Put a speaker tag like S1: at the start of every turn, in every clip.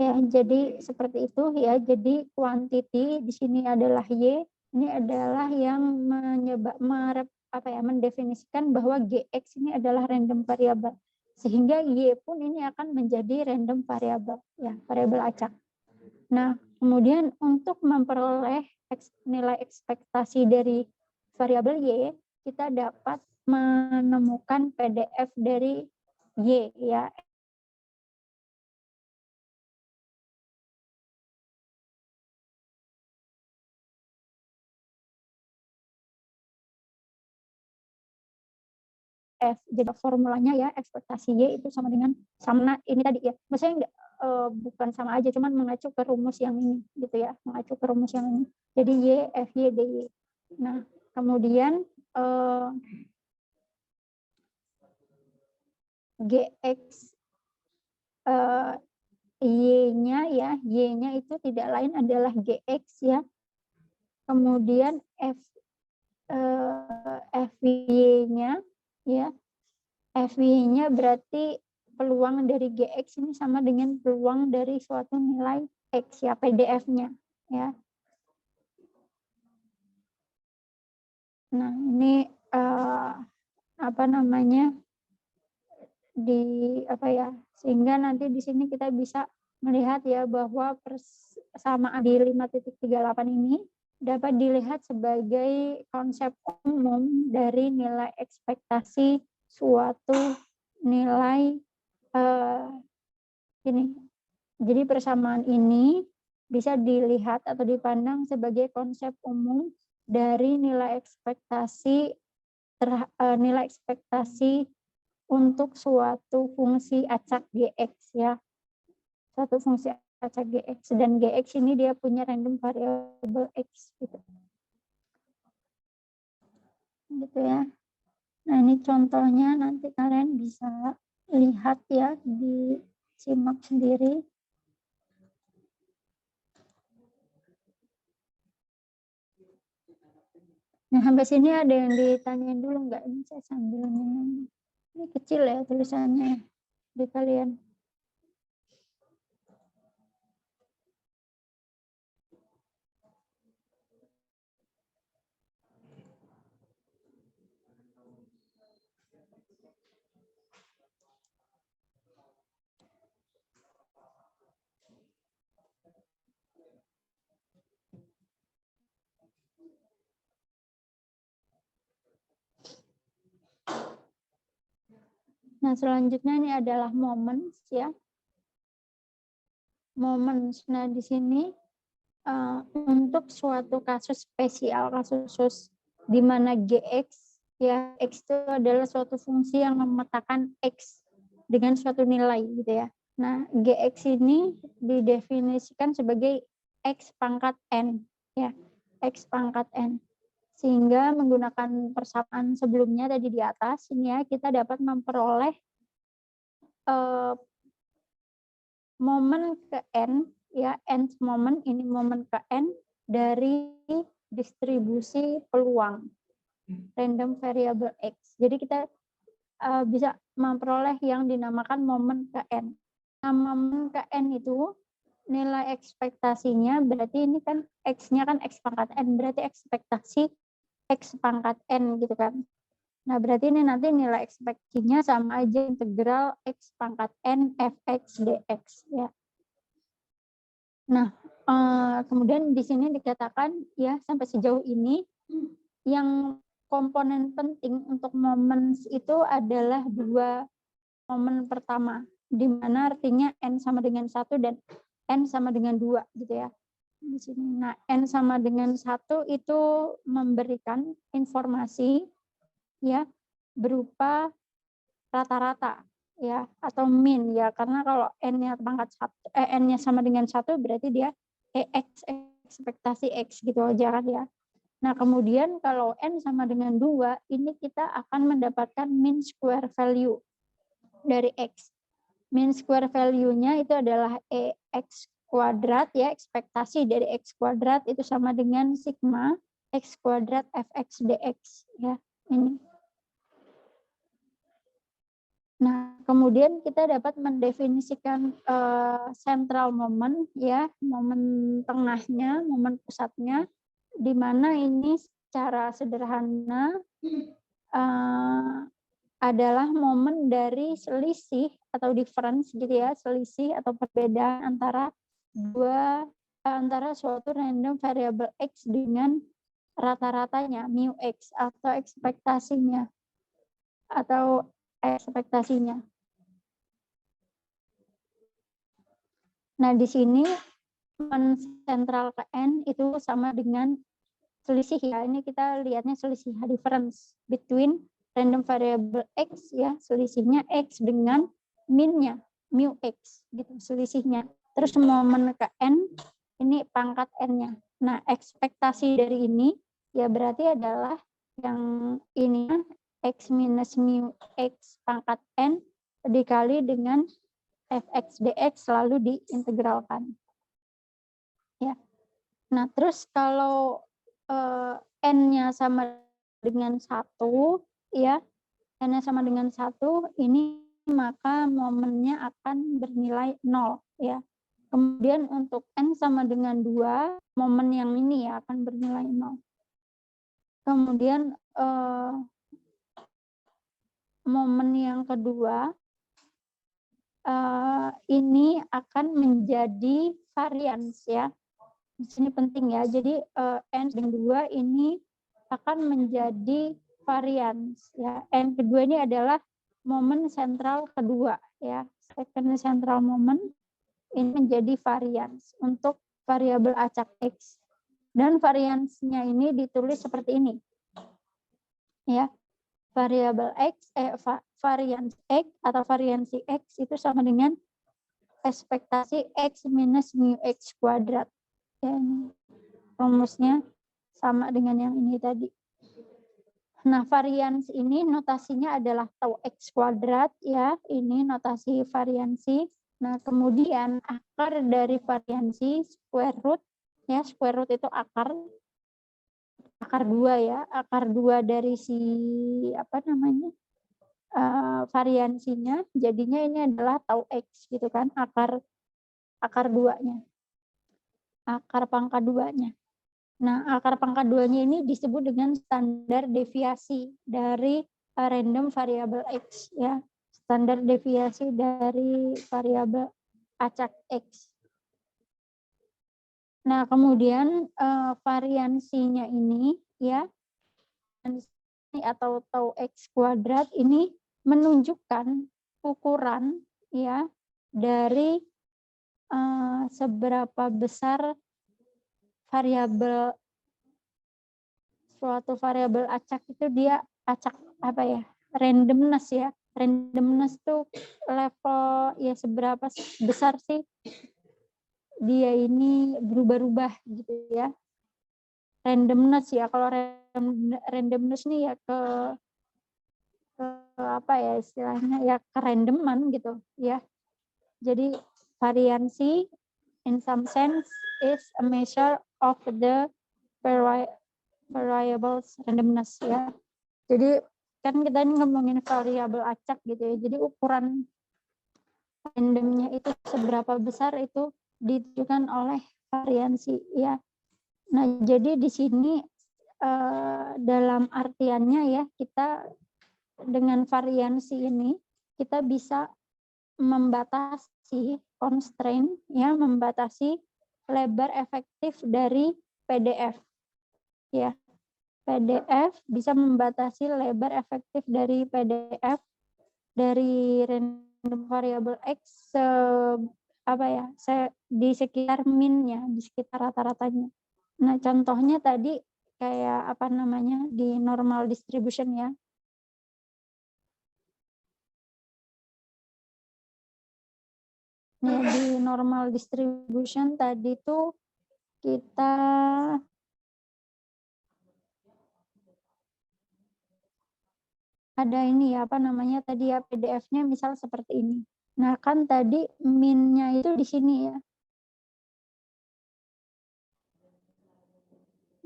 S1: Ya, jadi seperti itu ya. Jadi quantity di sini adalah Y. Ini adalah yang mendefinisikan bahwa GX ini adalah random variable. Sehingga Y pun ini akan menjadi random variable, ya, variabel acak. Nah, kemudian untuk memperoleh nilai ekspektasi dari variabel Y, kita dapat menemukan PDF dari Y, ya. F. Jadi formulanya ya, ekspektasi Y itu sama dengan ini tadi ya. Maksudnya bukan sama aja, cuman mengacu ke rumus yang ini gitu ya, mengacu ke rumus yang ini. Jadi Y, F, Y, D, Y. Nah, kemudian GX Y-nya ya, Y-nya itu tidak lain adalah GX ya. Kemudian FY-nya ya. FY-nya berarti peluang dari GX ini sama dengan peluang dari suatu nilai X ya, PDF-nya ya. Nah, ini sehingga nanti di sini kita bisa melihat ya bahwa persamaan di 5.38 ini dapat dilihat sebagai konsep umum dari nilai ekspektasi suatu nilai ini. Jadi persamaan ini bisa dilihat atau dipandang sebagai konsep umum dari nilai ekspektasi untuk suatu fungsi acak GX ya. Suatu fungsi acak GX, dan GX ini dia punya random variable X gitu. Gitu ya. Nah, ini contohnya, nanti kalian bisa lihat ya, disimak sendiri. Nah, sampai sini ada yang ditanyain dulu nggak? Ini saya sambil minum. Ini kecil ya tulisannya di kalian. Nah, selanjutnya ini adalah moments ya. Moments. Nah, di sini untuk suatu kasus spesial, kasus di mana GX ya, X itu adalah suatu fungsi yang memetakan X dengan suatu nilai gitu ya. Nah, GX ini didefinisikan sebagai X pangkat N ya, X pangkat N. Sehingga menggunakan persamaan sebelumnya tadi di atas ini ya, kita dapat memperoleh momen ke N ya, nth momen, ini momen ke N dari distribusi peluang random variable X. Jadi kita bisa memperoleh yang dinamakan momen ke N. Nah, momen ke N itu nilai ekspektasinya berarti ini kan X-nya kan X pangkat N, berarti ekspektasi X pangkat N gitu kan. Nah, berarti ini nanti nilai ekspektasinya sama aja integral X pangkat N Fx dx ya. Nah, kemudian di sini dikatakan ya, sampai sejauh ini yang komponen penting untuk moments itu adalah dua momen pertama, di mana artinya N sama dengan 1 dan N sama dengan 2 gitu ya. Di sini. Nah, N sama dengan 1 itu memberikan informasi ya berupa rata-rata ya, atau min ya, karena kalau N-nya pangkat 1, N-nya sama dengan 1 berarti dia ekspektasi X gitu aja kan ya. Nah, kemudian kalau N sama dengan 2, ini kita akan mendapatkan mean square value dari X. Mean square value-nya itu adalah X kuadrat ya, ekspektasi dari X kuadrat itu sama dengan sigma X kuadrat Fx dx ya, ini. kemudian kita dapat mendefinisikan central moment, ya, momen tengahnya, momen pusatnya, di mana ini secara sederhana adalah momen dari selisih atau difference gitu ya, selisih atau perbedaan antara suatu random variable x dengan rata-ratanya mu x atau ekspektasinya. Nah, di sini momen sentral ke n itu sama dengan selisih ya. Ini kita lihatnya selisih difference between random variable x ya, selisihnya x dengan min-nya mu x gitu selisihnya. Terus momen ke n ini pangkat n-nya. Nah, ekspektasi dari ini ya berarti adalah yang ini x minus mu x pangkat n dikali dengan fx dx lalu diintegralkan. Ya. Nah, terus kalau n-nya sama dengan 1 ya, n-nya sama dengan 1 ini maka momennya akan bernilai 0 ya. Kemudian untuk n sama dengan 2, momen yang ini ya akan bernilai 0. Kemudian momen yang kedua ini akan menjadi varians ya. Di sini penting ya. Jadi n dengan 2 ini akan menjadi varians ya. N kedua ini adalah momen sentral kedua ya. Second central moment ini menjadi varians untuk variabel acak x. Dan variansnya ini ditulis seperti ini. Ya. Variabel x varians x atau variansi x itu sama dengan ekspektasi x minus mu x kuadrat. Ya, ini rumusnya sama dengan yang ini tadi. Nah, varians ini notasinya adalah tau x kuadrat ya. Ini notasi variansi. Nah, kemudian akar dari variansi square root ya, square root itu akar 2 ya, akar 2 dari si variansinya, jadinya ini adalah tau x gitu kan, akar 2-nya. Akar pangkat 2-nya. Nah, akar pangkat 2-nya ini disebut dengan standar deviasi dari random variable x ya. Standar deviasi dari variabel acak x. Nah, kemudian variansinya ini ya, atau tau x kuadrat ini menunjukkan ukuran ya dari seberapa besar suatu variabel acak itu dia acak randomness ya. Randomness tuh level ya seberapa besar sih dia ini berubah-ubah gitu ya. Randomness ya, kalau randomness nih ya ke istilahnya ya kerandoman gitu ya. Jadi variansi in some sense is a measure of the variables randomness ya. Jadi kan kita ini ngomongin variabel acak gitu ya. Jadi ukuran randomnya itu seberapa besar itu ditentukan oleh variansi ya. Nah, jadi di sini dalam artiannya ya, kita dengan variansi ini kita bisa membatasi constraint ya, membatasi lebar efektif dari PDF ya. PDF bisa membatasi lebar efektif dari PDF dari random variable x di sekitar min-nya, di sekitar rata-ratanya. Nah, contohnya tadi kayak di normal distribution ya. Nah, di normal distribution tadi tuh kita ada ini ya, tadi ya PDF-nya misal seperti ini. Nah, kan tadi min-nya itu di sini ya.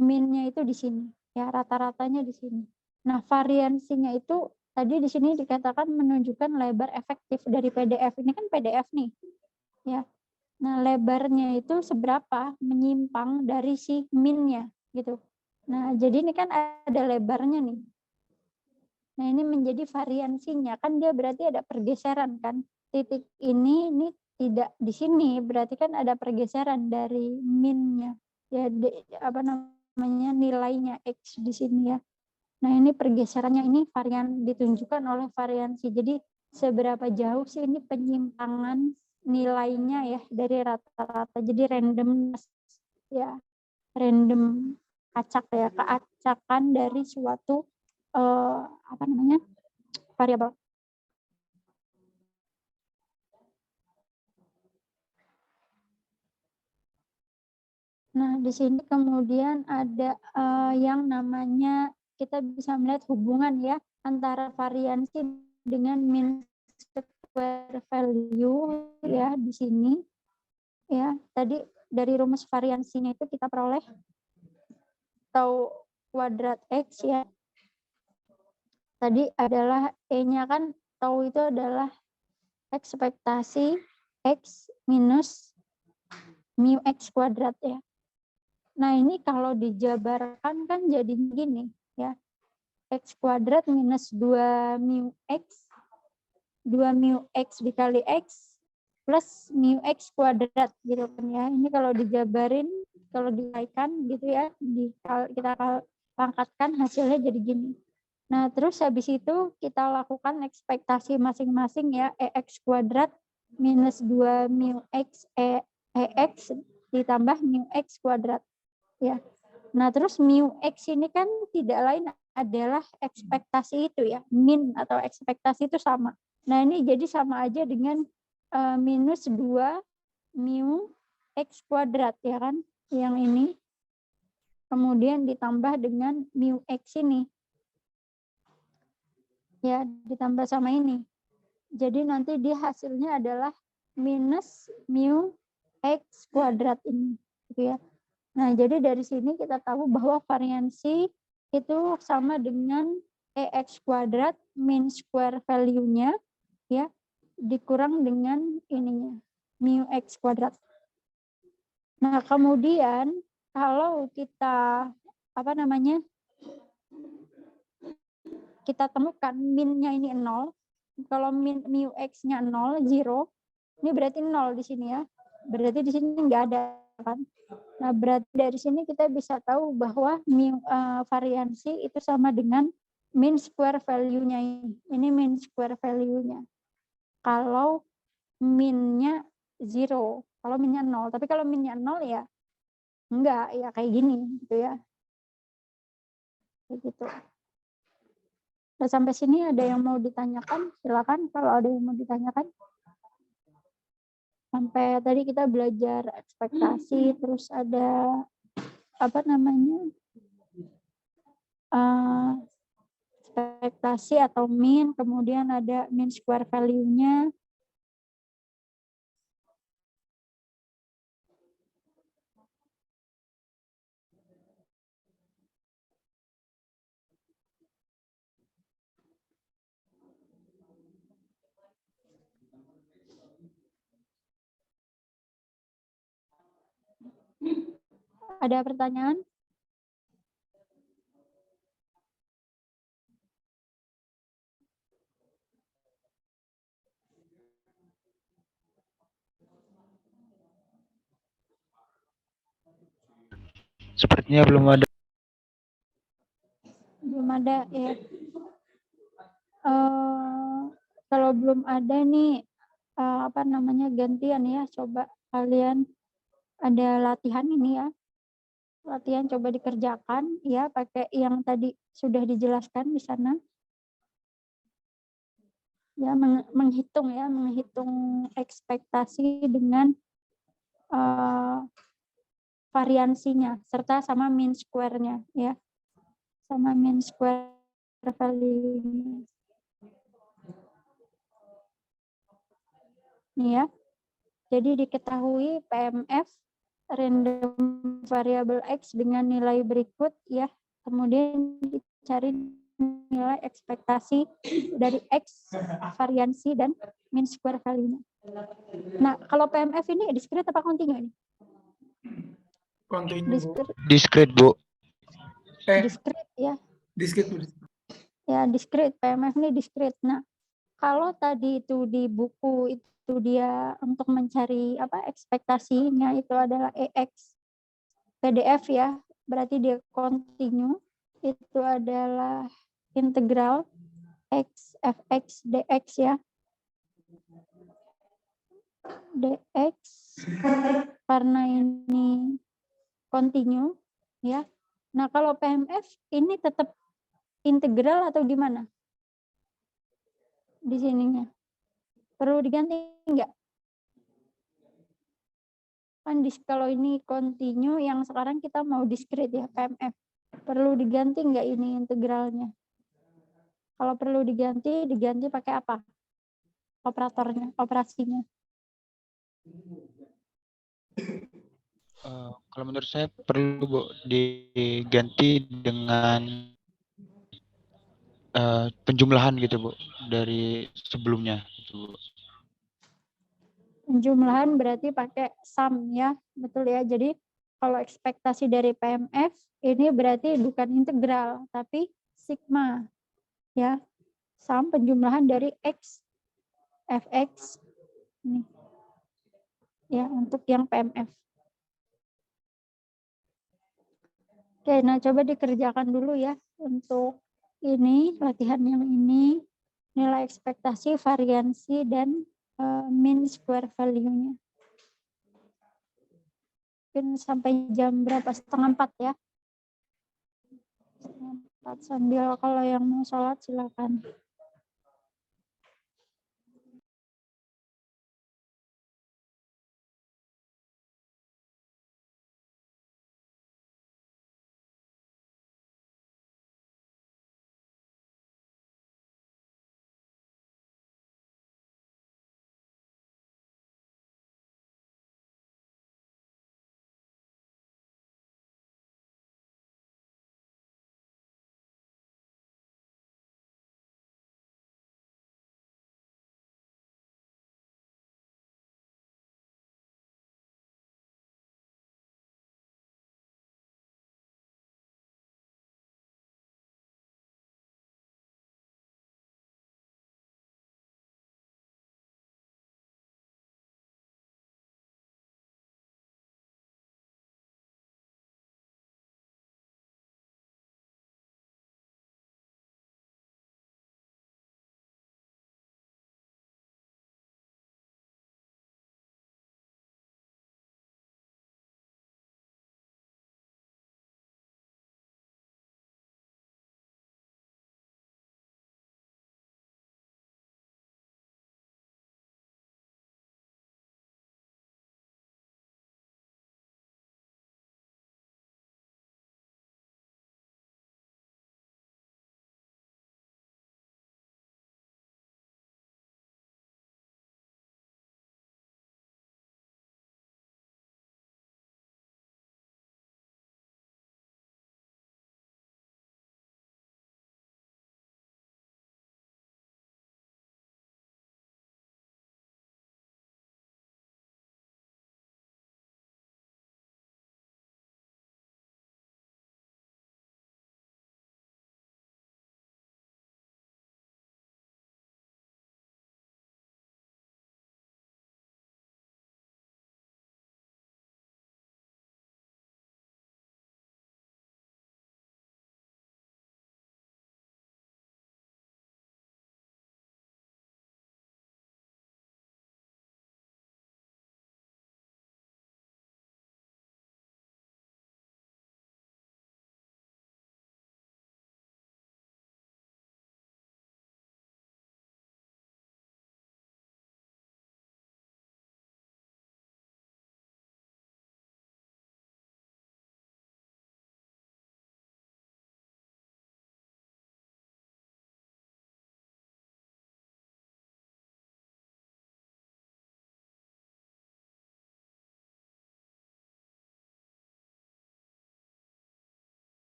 S1: Min-nya itu di sini, ya rata-ratanya di sini. Nah, variansinya itu tadi di sini dikatakan menunjukkan lebar efektif dari PDF. Ini kan PDF nih, ya. Nah, lebarnya itu seberapa menyimpang dari si min-nya gitu. Nah, jadi ini kan ada lebarnya nih. Nah, ini menjadi variansinya, kan dia berarti ada pergeseran kan. Titik ini tidak di sini, berarti kan ada pergeseran dari min-nya. Ya, apa namanya, nilainya X di sini ya. Nah, ini pergeserannya ini varian ditunjukkan oleh variansi. Jadi seberapa jauh sih ini penyimpangan nilainya ya dari rata-rata. Jadi random ya, random acak ya, keacakan dari suatu apa namanya? Variabel. Nah, di sini kemudian ada yang namanya kita bisa melihat hubungan ya antara variansi dengan mean square value ya di sini ya. Tadi dari rumus variansinya itu kita peroleh tau kuadrat X ya. Tadi adalah E-nya kan tau itu adalah ekspektasi X minus mu X kuadrat ya. Nah, ini kalau dijabarkan kan jadi gini ya. X kuadrat minus 2 mu X. 2 mu X dikali X plus mu X kuadrat gitu kan ya. Ini kalau dijabarin, kalau dikalikan gitu ya, kita pangkatkan hasilnya jadi gini. Nah, terus habis itu kita lakukan ekspektasi masing-masing ya, EX kuadrat minus 2 mu X EX ditambah mu X kuadrat. Ya. Nah, terus mu X ini kan tidak lain adalah ekspektasi itu ya. Min atau ekspektasi itu sama. Nah, ini jadi sama aja dengan minus 2 mu X kuadrat ya kan. Yang ini. Kemudian ditambah dengan mu X ini. Ya, ditambah sama ini. Jadi nanti dia hasilnya adalah minus mu X kuadrat ini. Gitu ya. Nah, jadi dari sini kita tahu bahwa variansi itu sama dengan EX kuadrat mean square value-nya ya dikurang dengan ininya mu X kuadrat. Nah, kemudian kalau kita apa namanya? Kita temukan min-nya ini 0. Kalau mu X-nya 0, 0, ini berarti 0 di sini ya. Berarti di sini enggak ada kan? Nah, berarti dari sini kita bisa tahu bahwa variansi itu sama dengan mean square value-nya ini. Ini mean square value-nya. Kalau min-nya 0, kalau min-nya 0. Tapi kalau min-nya 0 ya enggak, ya kayak gini gitu ya. Kayak gitu. Nah, sampai sini ada yang mau ditanyakan? Silakan kalau ada yang mau ditanyakan. Sampai tadi kita belajar ekspektasi, terus ada apa namanya? Ekspektasi atau mean, kemudian ada mean square value-nya. Ada pertanyaan?
S2: Sepertinya belum ada.
S1: Belum ada ya. Kalau belum ada nih apa namanya gantian ya, coba kalian ada latihan ini ya. Latihan coba dikerjakan ya pakai yang tadi sudah dijelaskan di sana. Ya, menghitung ekspektasi dengan variansinya serta sama mean square-nya ya. Sama mean square value. Nih ya. Jadi diketahui PMF random variable X dengan nilai berikut ya. Kemudian dicari nilai ekspektasi dari X, variansi, dan mean square value-nya. Nah, kalau PMF ini discrete apa kontinu ini?
S3: Kontinu, Bu.
S2: Discrete, Bu.
S1: Discrete ya.
S3: Discrete, Bu.
S1: Ya, discrete. PMF ini discrete. Nah, kalau tadi itu di buku itu dia untuk mencari apa ekspektasinya itu adalah EX PDF ya, berarti dia kontinu, itu adalah integral X fx dx ya, dx karena ini kontinu ya. Nah, kalau PMF ini tetap integral atau gimana di sininya? Perlu diganti enggak? Kan kalau ini kontinu, yang sekarang kita mau discrete ya, PMF. Perlu diganti enggak ini integralnya? Kalau perlu diganti pakai apa? Operatornya, operasinya.
S2: Kalau menurut saya perlu, Bu, diganti dengan penjumlahan gitu, Bu, dari sebelumnya gitu, Bu.
S1: Penjumlahan berarti pakai sum ya, betul ya. Jadi kalau ekspektasi dari PMF ini berarti bukan integral tapi sigma ya. Sum penjumlahan dari X fx ini ya untuk yang PMF. Oke, nah coba dikerjakan dulu ya untuk ini latihan yang ini, nilai ekspektasi, variansi, dan mean square value-nya. Mungkin sampai jam berapa? 3:30 ya. 3:30 sambil kalau yang mau sholat silakan.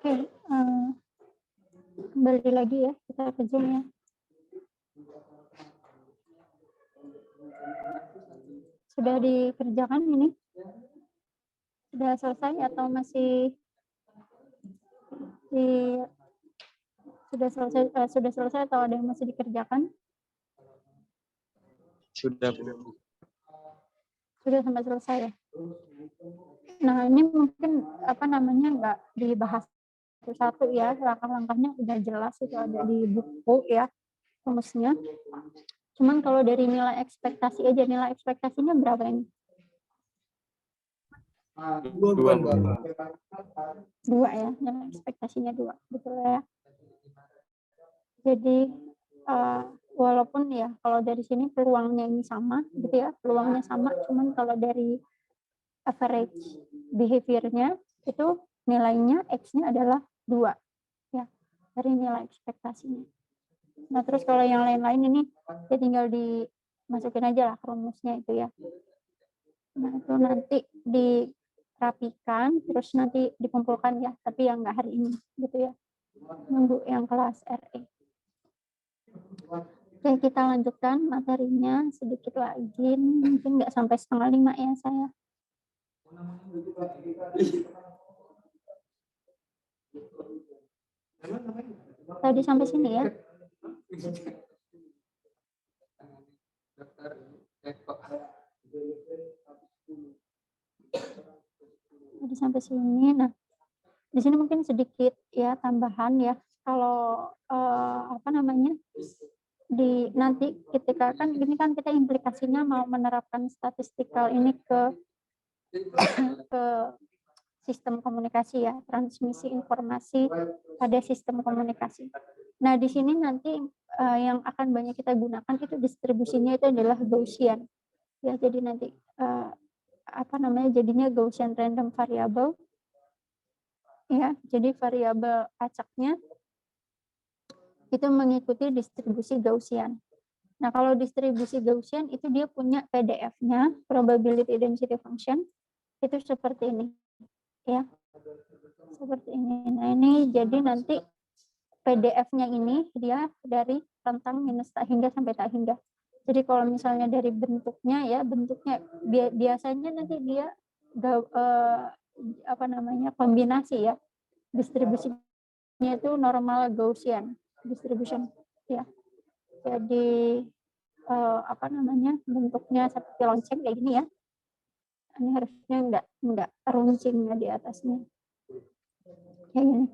S1: Oke, kembali lagi ya, kita ke Zoom ya. Sudah dikerjakan ini? Sudah selesai atau masih sudah selesai atau ada yang masih dikerjakan?
S2: Sudah, Bu.
S1: Sudah sampai selesai ya. Nah, ini mungkin nggak dibahas satu-satu ya, langkah-langkahnya udah jelas itu ada di buku ya, rumusnya. Cuman kalau dari nilai ekspektasi aja, nilai ekspektasinya berapa ini? 2 ya, nilai ekspektasinya 2, betul ya. Jadi walaupun ya kalau dari sini peluangnya ini sama gitu ya, peluangnya sama, cuman kalau dari average behavior-nya itu nilainya X-nya adalah 2 ya, dari nilai ekspektasinya. Nah, terus kalau yang lain-lain ini ya tinggal dimasukin aja lah rumusnya itu ya. Nah, itu nanti dirapikan terus nanti dikumpulkan ya, tapi yang enggak hari ini gitu ya. Nunggu yang kelas RE. Oke, kita lanjutkan materinya sedikit lagi, mungkin nggak sampai 4:30 ya saya. Tadi sampai sini ya. Tadi sampai sini. Nah, di sini mungkin sedikit ya tambahan ya. Kalau di nanti ketika kan ini kan kita implikasinya mau menerapkan statistikal ini ke sistem komunikasi ya, transmisi informasi pada sistem komunikasi. Nah, di sini nanti yang akan banyak kita gunakan itu distribusinya itu adalah Gaussian. Ya, jadi nanti jadinya Gaussian random variable. Ya, jadi variabel acaknya itu mengikuti distribusi Gaussian. Nah, kalau distribusi Gaussian itu dia punya PDF-nya, probability density function, itu seperti ini. Ya, seperti ini. Nah, ini jadi nanti PDF-nya ini dia dari rentang minus tak hingga sampai tak hingga. Jadi kalau misalnya dari bentuknya ya, bentuknya biasanya nanti dia kombinasi ya. Distribusinya itu normal Gaussian distribution ya. Jadi bentuknya seperti lonceng kayak gini ya. Ini harusnya enggak runcingnya di atasnya. Kayak gini.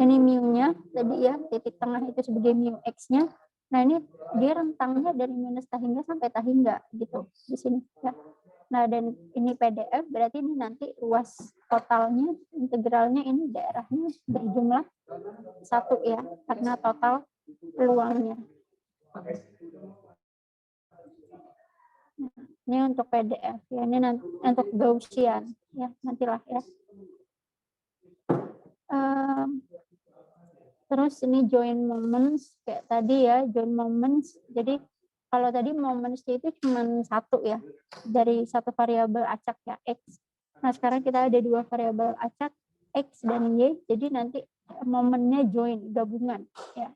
S1: Ini mu-nya tadi ya, titik tengah itu sebagai mu X-nya. Nah, ini dia rentangnya dari minus tak hingga sampai tak hingga gitu di sini ya. Nah, dan ini PDF berarti ini nanti luas totalnya, integralnya ini daerahnya berjumlah 1 ya, karena total peluangnya. Nah, ini untuk PDF ya, ini nanti untuk Gaussian ya, nantilah ya. Terus ini join moments kayak tadi ya, join moments. Jadi kalau tadi moments itu cuma 1 ya, dari satu variabel acak ya X. Nah, sekarang kita ada 2 variabel acak X dan Y, jadi nanti momennya join, gabungan ya.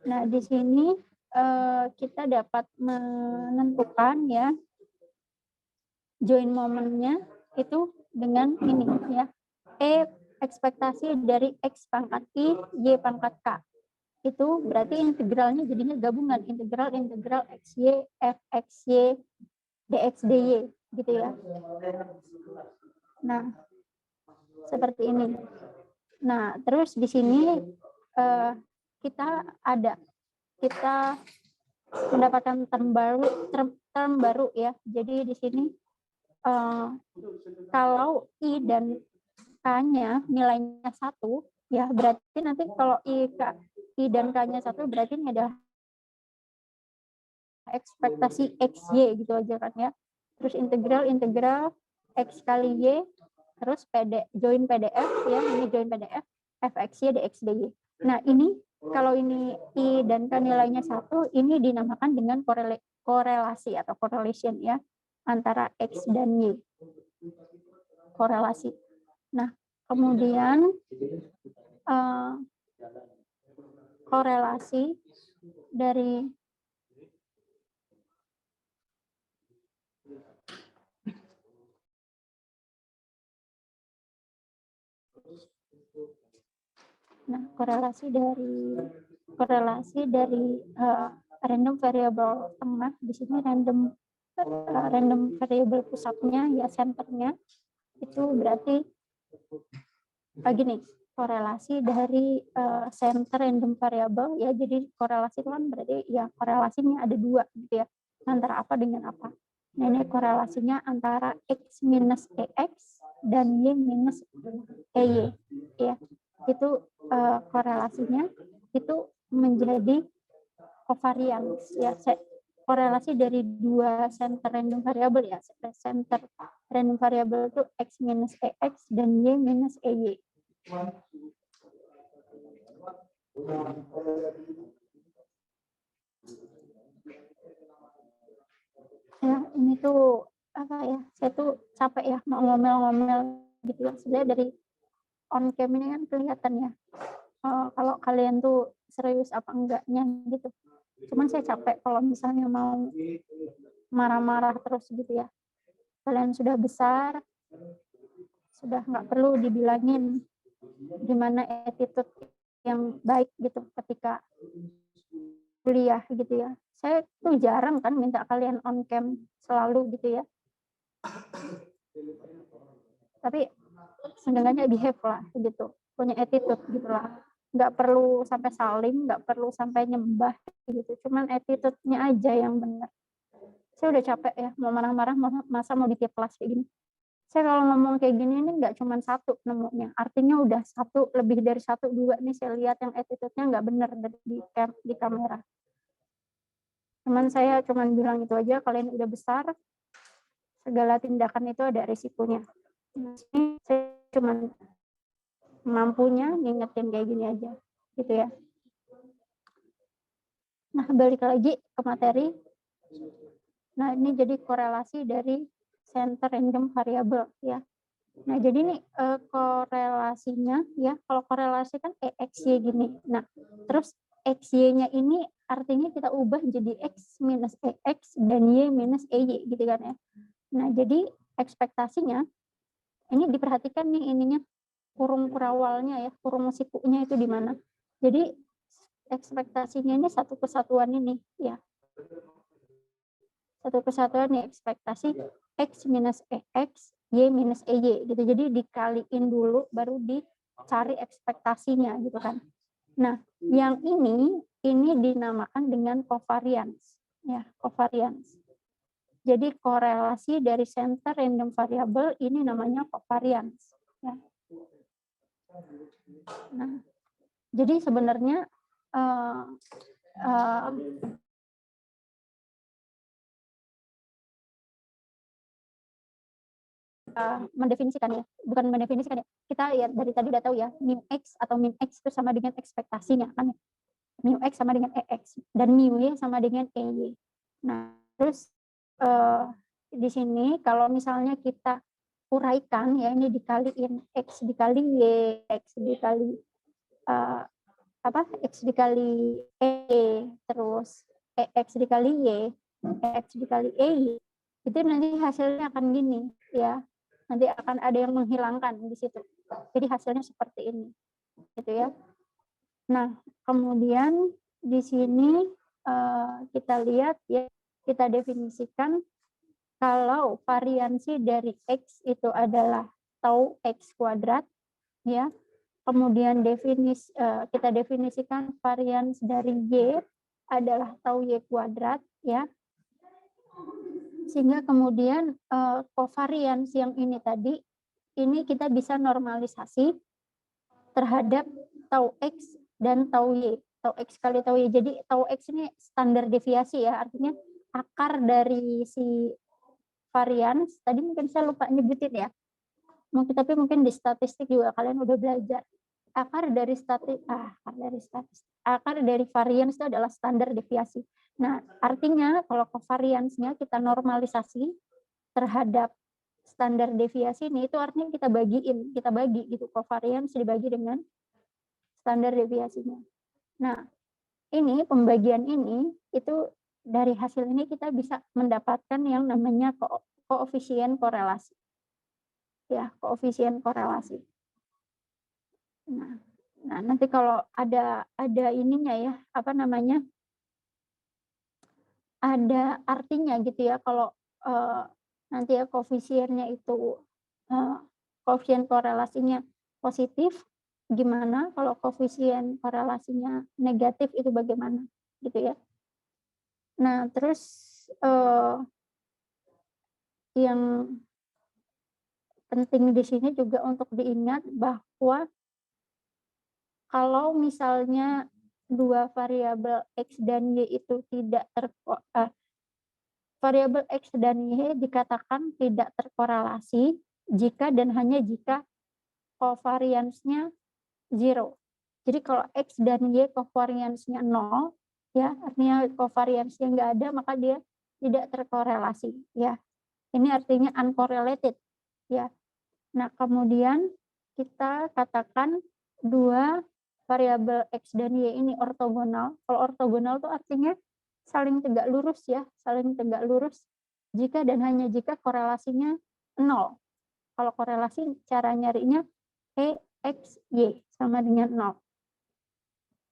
S1: Nah, di sini kita dapat menentukan ya join momennya itu dengan ini ya, ekspektasi dari X pangkat I, Y pangkat K. Itu berarti integralnya jadinya gabungan, integral XY, FXY, DXDY gitu ya. Nah, seperti ini. Nah, terus di sini kita mendapatkan term baru ya. Jadi di sini kalau I dan K-nya nilainya 1 ya, berarti nanti kalau I dan K-nya 1 berarti ini adalah ekspektasi XY gitu aja kan ya. Terus integral X kali Y, terus join PDF ya, ini join PDF FXY DXDY. Nah, ini kalau ini I dan K nilainya 1, ini dinamakan dengan korelasi atau correlation ya, antara X dan Y. Korelasi. Nah, kemudian korelasi dari random variable tengah, di sini random variable pusatnya ya, senternya itu berarti gini, korelasi dari center random variable ya. Jadi korelasi itu kan berarti ya korelasinya ada dua gitu ya, antara apa dengan apa. Nah, ini korelasinya antara x minus EX dan Y minus EY ya. Itu korelasinya itu menjadi covariance ya, korelasi dari dua center random variable ya. Center random variable itu x minus EX dan Y minus EY. Ya, ini tuh apa ya, saya tuh capek ya mau ngomel-ngomel gitu ya. Sebenarnya dari on cam ini kan kelihatan ya kalau kalian tuh serius apa enggaknya gitu. Cuman saya capek kalau misalnya mau marah-marah terus gitu ya. Kalian sudah besar, sudah nggak perlu dibilangin gimana attitude yang baik gitu ketika kuliah gitu ya. Saya tuh jarang kan minta kalian on cam selalu gitu ya. Tapi seenggaknya behave lah gitu, punya attitude gitu lah. Nggak perlu sampai saling, nggak perlu sampai nyembah gitu. Cuman attitude-nya aja yang benar. Saya udah capek ya, mau marah-marah, masa mau ditiap kelas kayak gini. Saya kalau ngomong kayak gini ini nggak cuma satu nemunya, artinya udah satu, lebih dari satu, dua nih saya lihat yang attitude-nya nggak benar di kamera. Cuman saya cuman bilang itu aja, kalian udah besar, segala tindakan itu ada risikonya. Ini saya cuman mampunya ngingetin kayak gini aja, gitu ya. Nah, balik lagi ke materi. Nah, ini jadi korelasi dari center random variable ya. Nah, jadi ini korelasinya ya, kalau korelasi kan EXY gini. Nah, terus XY-nya ini artinya kita ubah jadi X minus EX dan Y minus EY gitu kan ya. Nah, jadi ekspektasinya ini diperhatikan nih ininya, kurung kurawalnya ya, kurung sikunya itu di mana. Jadi ekspektasinya ini satu kesatuan ini ya. Satu kesatuan nih ekspektasi X minus EX, Y minus EY gitu. Jadi dikaliin dulu baru dicari ekspektasinya gitu kan. Nah, yang ini dinamakan dengan covariance ya, covariance. Jadi korelasi dari center random variable ini namanya covariance ya. Nah, jadi sebenarnya mendefinisikan ya, bukan mendefinisikan ya. Kita ya dari tadi udah tahu ya, mu x atau min x itu sama dengan ekspektasinya kan ya. Mu x sama dengan EX dan mu y sama dengan EY. Nah, terus di sini kalau misalnya kita uraikan ya, ini dikaliin x dikali y, x dikali x dikali e, terus x dikali y, x dikali e, itu nanti hasilnya akan gini ya. Nanti akan ada yang menghilangkan di situ. Jadi hasilnya seperti ini, gitu ya. Nah, kemudian di sini kita lihat ya, kita definisikan kalau variansi dari X itu adalah tau X kuadrat ya. Kemudian kita definisikan varians dari Y adalah tau Y kuadrat ya. Sehingga kemudian covariance yang ini tadi, ini kita bisa normalisasi terhadap tau X dan tau Y. Tau X kali tau Y. Jadi tau X ini standar deviasi ya, artinya akar dari si varians. Tadi mungkin saya lupa nyebutin ya. Tapi mungkin di statistik juga kalian udah belajar. Akar dari varians itu adalah standar deviasi. Nah, artinya kalau covariance-nya kita normalisasi terhadap standar deviasi ini, itu artinya kita bagi gitu, covariance dibagi dengan standar deviasinya. Nah, ini pembagian ini itu dari hasil ini kita bisa mendapatkan yang namanya koefisien korelasi. Ya, koefisien korelasi. Nah, nanti kalau ada ininya ya, apa namanya? Ada artinya gitu ya kalau nanti ya koefisiennya itu koefisien korelasinya positif gimana, kalau koefisien korelasinya negatif itu bagaimana gitu ya. Nah, terus yang penting di sini juga untuk diingat bahwa kalau misalnya dua variabel X dan Y itu tidak variabel X dan Y dikatakan tidak terkorelasi jika dan hanya jika covariance-nya 0. Jadi kalau X dan Y covariance-nya 0, ya artinya covariance-nya nggak ada, maka dia tidak terkorelasi. Ya, ini artinya uncorrelated. Ya. Nah, kemudian kita katakan dua variabel X dan Y ini ortogonal. Kalau ortogonal itu artinya saling tegak lurus ya, saling tegak lurus jika dan hanya jika korelasinya 0. Kalau korelasi cara nyarinya EX, Y sama dengan 0.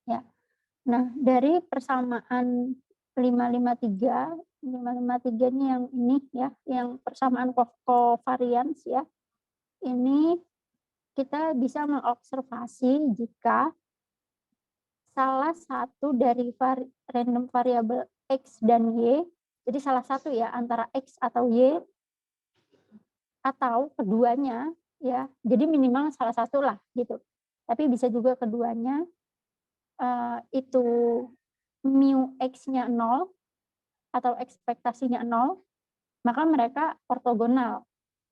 S1: Ya. Nah, dari persamaan 553 ini yang ini ya, yang persamaan covariance ya. Ini kita bisa mengobservasi jika salah satu dari random variabel X dan Y, jadi salah satu ya antara X atau Y, atau keduanya ya, jadi minimal salah satu lah gitu. Tapi bisa juga keduanya itu mu X-nya 0 atau ekspektasinya 0, maka mereka ortogonal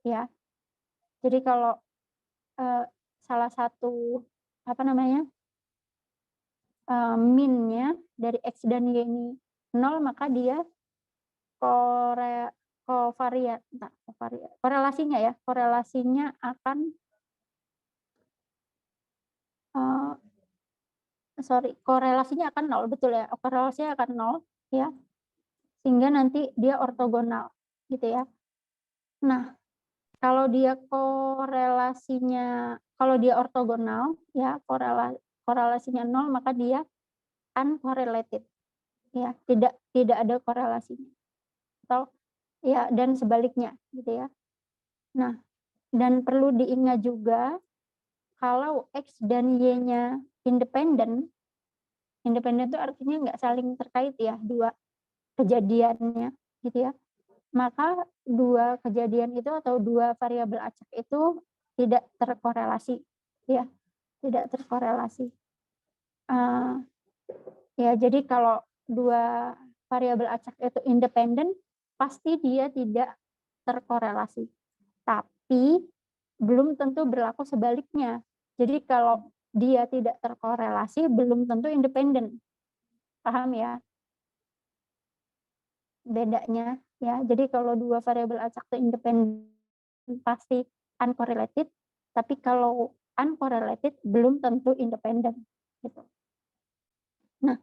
S1: ya. Jadi kalau salah satu apa namanya min-nya dari X dan Y ini 0, maka dia korelasinya ya, korelasinya akan korelasinya akan 0, betul ya, korelasinya akan 0 ya, sehingga nanti dia ortogonal gitu ya. Nah, kalau dia ortogonal ya, korelasinya 0, maka dia uncorrelated ya, tidak ada korelasinya, atau ya dan sebaliknya gitu ya. Nah, dan perlu diingat juga kalau X dan Y-nya independen itu artinya nggak saling terkait ya dua kejadiannya gitu ya. Maka dua kejadian itu atau dua variabel acak itu tidak terkorelasi ya, tidak terkorelasi. Ya, jadi kalau dua variabel acak itu independen, pasti dia tidak terkorelasi. Tapi belum tentu berlaku sebaliknya. Jadi kalau dia tidak terkorelasi, belum tentu independen. Paham ya? Bedanya ya. Jadi kalau dua variabel acak itu independen, pasti uncorrelated. Tapi kalau uncorrelated, belum tentu independen. Gitu. Nah,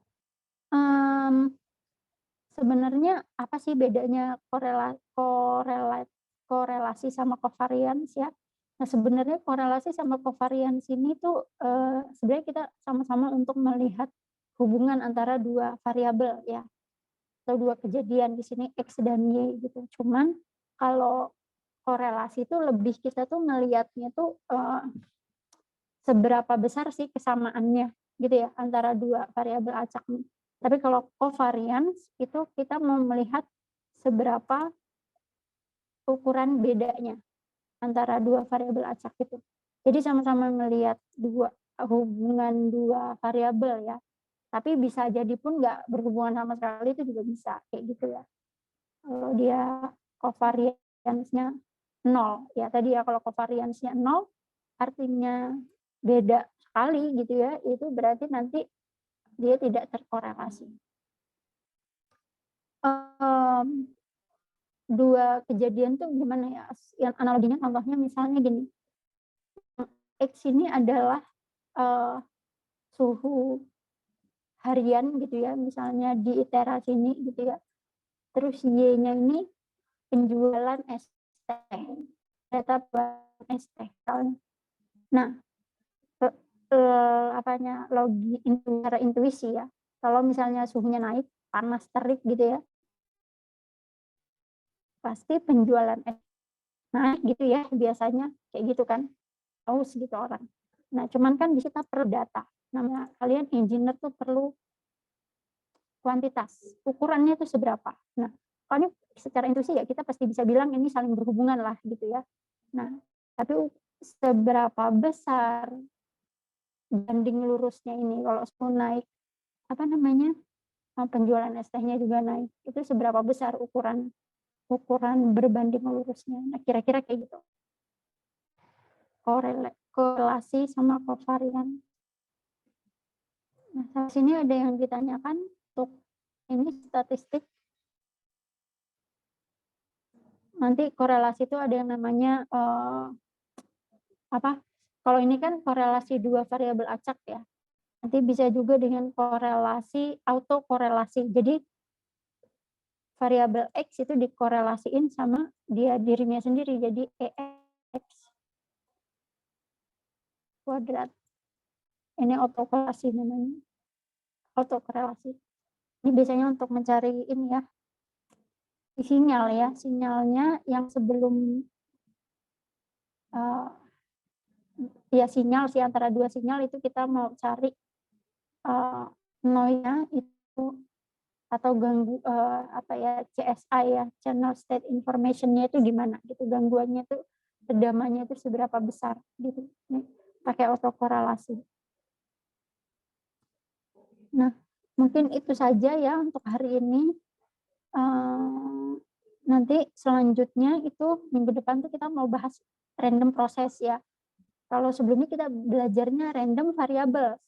S1: sebenarnya apa sih bedanya korelasi sama covariance ya? Nah, sebenarnya korelasi sama covariance ini tuh sebenarnya kita sama-sama untuk melihat hubungan antara dua variabel ya, atau dua kejadian di sini X dan Y gitu. Cuman kalau korelasi itu lebih kita tuh melihatnya tuh seberapa besar sih kesamaannya gitu ya antara dua variabel acak. Tapi kalau covariance itu kita mau melihat seberapa ukuran bedanya antara dua variabel acak itu. Jadi sama-sama melihat hubungan dua variabel ya. Tapi bisa jadi pun nggak berhubungan sama sekali, itu juga bisa kayak gitu ya. Kalau dia covariance-nya 0 ya tadi ya, kalau covariance-nya 0 artinya beda sekali gitu ya, itu berarti nanti dia tidak terkorelasi. Dua kejadian tuh gimana ya, yang analoginya contohnya misalnya gini, X ini adalah suhu harian gitu ya, misalnya di iterasi ini gitu ya. Terus Y-nya ini penjualan es teh, data es teh. Nah, secara intuisi ya, kalau misalnya suhunya naik, panas terik gitu ya, pasti penjualan es naik gitu ya, biasanya kayak gitu kan, haus gitu orang. Nah, cuman kan di kita perlu data. Namanya kalian engineer tuh perlu kuantitas, ukurannya itu seberapa. Nah, kalau secara intuisi ya kita pasti bisa bilang ini saling berhubungan lah gitu ya. Nah, tapi seberapa besar banding lurusnya ini kalau naik penjualan es tehnya juga naik, itu seberapa besar ukuran berbanding lurusnya. Nah, kira-kira kayak gitu. Korelasi sama kovarian. Nah, sini ada yang ditanyakan untuk ini statistik. Nanti korelasi itu ada yang namanya kalau ini kan korelasi dua variabel acak ya. Nanti bisa juga dengan korelasi autokorelasi. Jadi variabel X itu dikorelasiin sama dirinya sendiri. Jadi EX kuadrat. Ini autokorelasi namanya. Autokorelasi. Ini biasanya untuk mencari ini ya, sinyal ya. Sinyalnya yang sebelum sinyal sih antara dua sinyal itu kita mau cari noise-nya itu atau ganggu CSI ya, channel state information-nya itu gimana gitu, gangguannya itu redamannya itu seberapa besar gitu. Nih, pakai autokorelasi. Nah, mungkin itu saja ya untuk hari ini. Nanti selanjutnya itu minggu depan tuh kita mau bahas random proses ya. Kalau sebelumnya kita belajarnya random variabel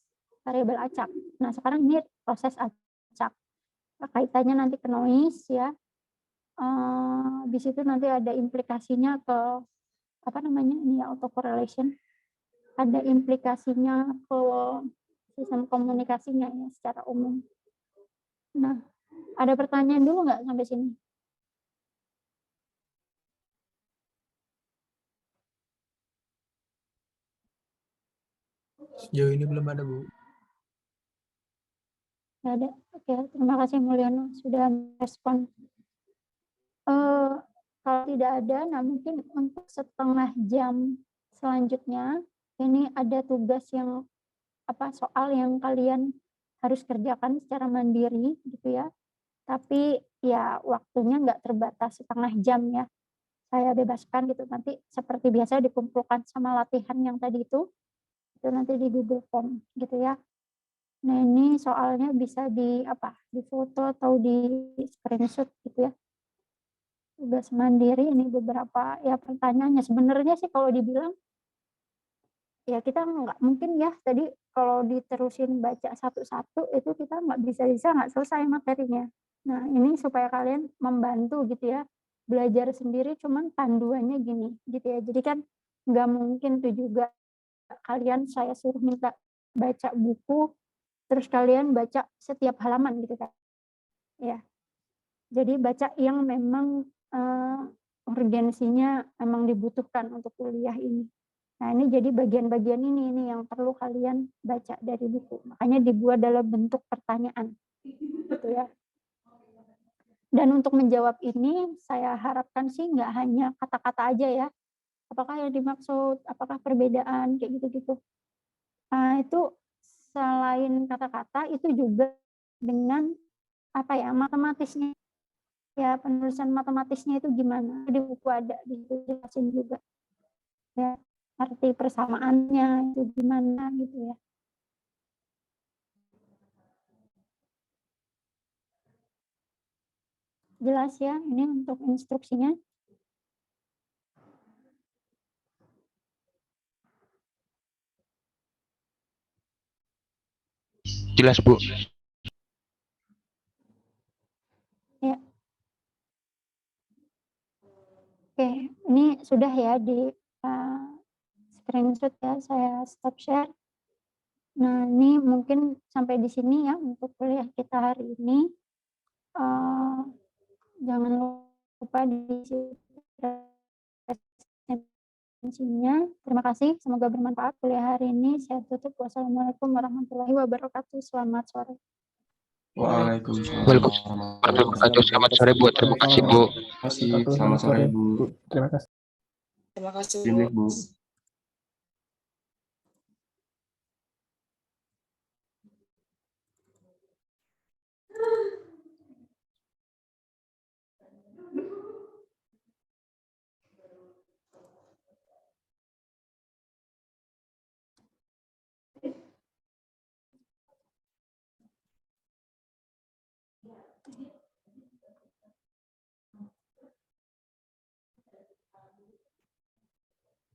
S1: acak. Nah, sekarang ini proses acak. Kaitannya nanti ke noise ya. Di situ nanti ada implikasinya ke ini ya, autocorrelation. Ada implikasinya ke sistem komunikasinya ya secara umum. Nah, ada pertanyaan dulu nggak sampai sini?
S3: Sejauh ini belum ada, Bu.
S1: Nggak ada. Oke, terima kasih Mulyono sudah respon. Kalau tidak ada, nah mungkin untuk setengah jam selanjutnya ini ada tugas yang soal yang kalian harus kerjakan secara mandiri gitu ya. Tapi ya waktunya nggak terbatas setengah jam ya. Saya bebaskan gitu, nanti seperti biasa dikumpulkan sama latihan yang tadi itu nanti di Google Form gitu ya. Nah, ini soalnya bisa di foto atau di screenshot gitu ya. Tugas mandiri ini beberapa ya pertanyaannya. Sebenarnya sih kalau dibilang ya kita nggak mungkin ya tadi kalau diterusin baca satu-satu itu kita nggak bisa nggak selesai materinya. Nah, ini supaya kalian membantu gitu ya, belajar sendiri cuman panduannya gini gitu ya. Jadi kan nggak mungkin tuh juga kalian saya suruh minta baca buku terus kalian baca setiap halaman gitu kan ya. Jadi baca yang memang urgensinya memang dibutuhkan untuk kuliah ini. Nah, ini jadi bagian-bagian ini yang perlu kalian baca dari buku. Makanya dibuat dalam bentuk pertanyaan gitu ya. Dan untuk menjawab ini saya harapkan sih nggak hanya kata-kata aja ya. Apakah yang dimaksud, apakah perbedaan kayak gitu-gitu. Nah, itu selain kata-kata itu juga dengan matematisnya. Ya, penulisan matematisnya itu gimana? Di buku ada dijelasin juga. Ya, arti persamaannya itu gimana gitu ya. Jelas ya, ini untuk instruksinya.
S2: Jelas, Bu.
S1: Ya. Oke, ini sudah ya di screenshot ya, saya stop share. Nah, ini mungkin sampai di sini ya untuk kuliah kita hari ini. Jangan lupa diisi presensinya. Terima kasih, semoga bermanfaat kuliah hari ini. Saya tutup. Wassalamualaikum warahmatullahi wabarakatuh. Selamat sore.
S3: Waalaikumsalam
S2: Waalaikumsalam
S3: warahmatullahi
S2: warahmatullahi wabarakatuh. Selamat sore Bu. Terima kasih Bu.
S3: Terima kasih. Selamat sore Bu.
S4: Terima kasih.
S5: Terima kasih,
S3: Ini
S5: Bu.
S3: Bu.